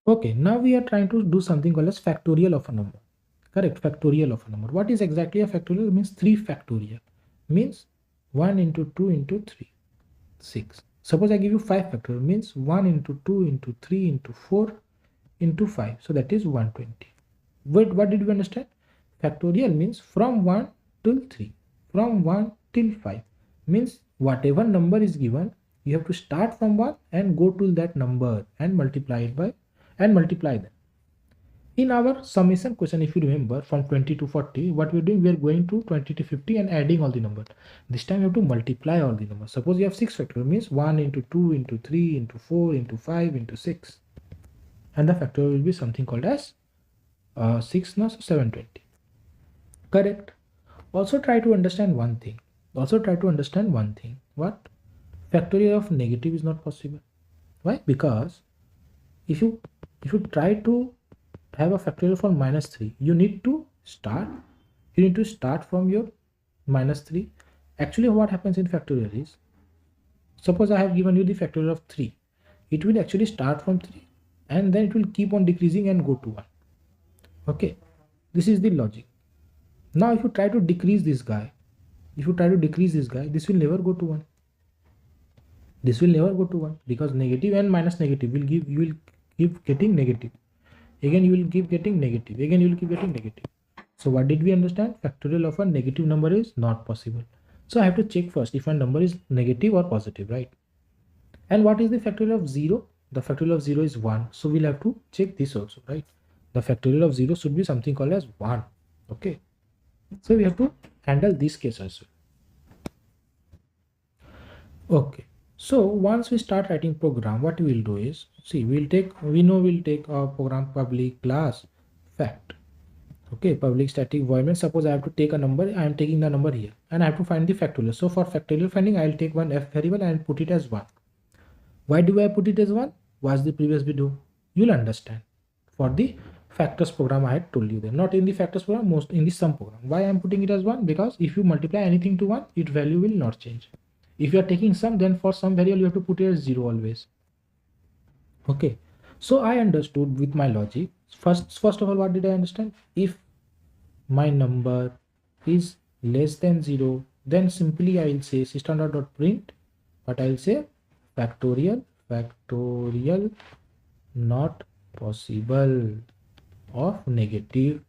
Okay, now we are trying to do something called as factorial of a number. Correct, factorial of a number. What is exactly a factorial? It means 3 factorial. Means 1 into 2 into 3, 6. Suppose I give you 5 factorial, means 1 into 2 into 3 into 4 into 5. So that is 120. What did we understand? Factorial means from 1 till 3, from 1 till 5. Means whatever number is given, you have to start from 1 and go to that number and multiply it by and multiply them. In our summation question, if you remember from 20 to 40, what we're doing, we're going to 20 to 50 and adding all the numbers. This time you have to multiply all the numbers. Suppose you have 6 factorial, means 1 into 2 into 3 into 4 into 5 into 6. And the factorial will be something called as 6 plus 720. Correct. Also try to understand one thing. What? Factorial of negative is not possible. Why? Because if you try to have a factorial for -3, you need to start from your -3. Actually, what happens in factorial is, suppose I have given you the factorial of 3, it will actually start from 3 and then it will keep on decreasing and go to 1. Okay, this is the logic. Now if you try to decrease this guy, this will never go to 1. This will never go to 1 because negative and minus negative will give, you will keep getting negative. Again you will keep getting negative. Again you will keep getting negative. So what did we understand? Factorial of a negative number is not possible. So I have to check first if a number is negative or positive, right? And what is the factorial of 0? The factorial of 0 is 1. So we'll have to check this also, right? The factorial of 0 should be something called as 1. Okay. So we have to handle this case as well. Okay. So once we start writing program, what we will do is, see, we'll take our program public class fact. Okay, public static void means suppose I have to take a number, I am taking the number here and I have to find the factorial. So for factorial finding, I'll take one f variable and put it as 1. Why do I put it as 1? Watch the previous video. You'll understand. For the factors program, I had told you them. Not in the factors program, most in the sum program. Why I'm putting it as 1? Because if you multiply anything to 1, its value will not change. If you are taking sum, then for some variable you have to put it as 0 always. Okay. So I understood with my logic. First of all, what did I understand? If my number is less than 0, then simply I will say system.print, but I will say factorial not possible of negative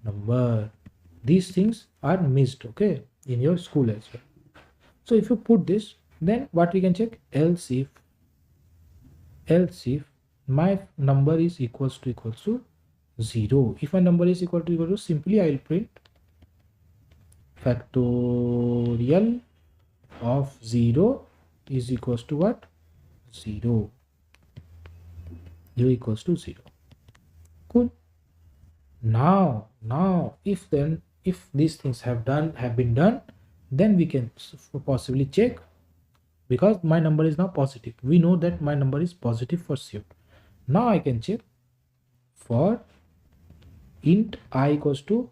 number. These things are missed, okay, in your school as well. So if you put this, then what we can check? Else if my number is equals to 0. If my number is equal to, simply I will print factorial of 0 is equals to what? 0. 0 equals to 0. Cool. Now if these things have been done, then we can possibly check, because my number is now positive. We know that my number is positive for sure. Now I can check for int I equals to,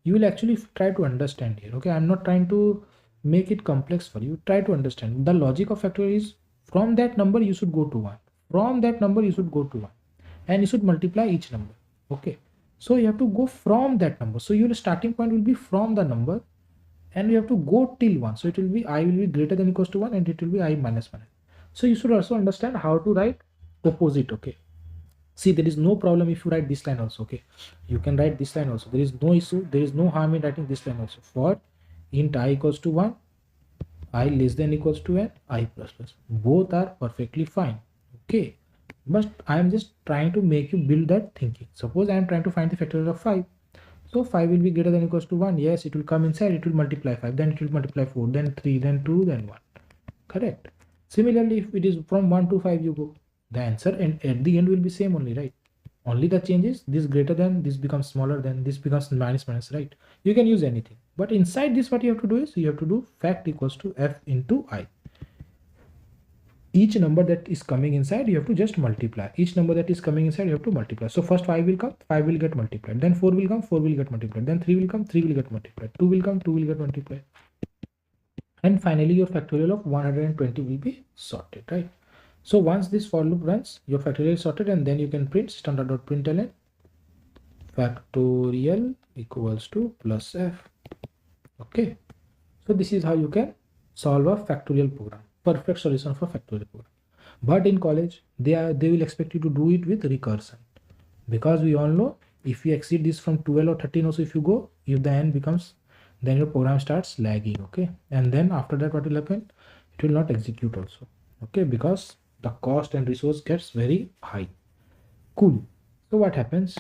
you will actually try to understand here. Okay, I'm not trying to make it complex for you. Try to understand the logic of factorial is, from that number you should go to 1, from that number you should go to 1, and you should multiply each number. Okay, so you have to go from that number. So your starting point will be from the number and you have to go till 1. So it will be I will be greater than equals to 1 and it will be I minus 1. So you should also understand how to write opposite. Okay, see, there is no problem if you write this line also. Okay, you can write this line also. There is no issue, there is no harm in writing this line also. For int I equals to 1, I less than equals to n, I plus plus, both are perfectly fine. Okay, but I am just trying to make you build that thinking. Suppose I am trying to find the factorial of 5. So 5 will be greater than equals to 1. Yes, it will come inside, it will multiply 5, then it will multiply 4, then 3, then 2, then 1. Correct. Similarly, if it is from 1 to 5 you go, the answer and at the end will be same only, right? Only the change is this greater than, this becomes smaller than, this becomes minus minus, right? You can use anything, but inside this what you have to do is, you have to do fact equals to f into I. Each number that is coming inside, you have to just multiply. Each number that is coming inside, you have to multiply. So first 5 will come, 5 will get multiplied. Then 4 will come, 4 will get multiplied. Then 3 will come, 3 will get multiplied. 2 will come, 2 will get multiplied. And finally, your factorial of 120 will be sorted, right? So once this for loop runs, your factorial is sorted, and then you can print standard.println factorial equals to plus f. Okay, so this is how you can solve a factorial program, perfect solution for factorial program. But in college, they will expect you to do it with recursion, because we all know if you exceed this from 12 or 13 also, if you go, if the n becomes, then your program starts lagging. Okay, and then after that what will happen? It will not execute also. Okay, because the cost and resource gets very high. Cool. So what happens?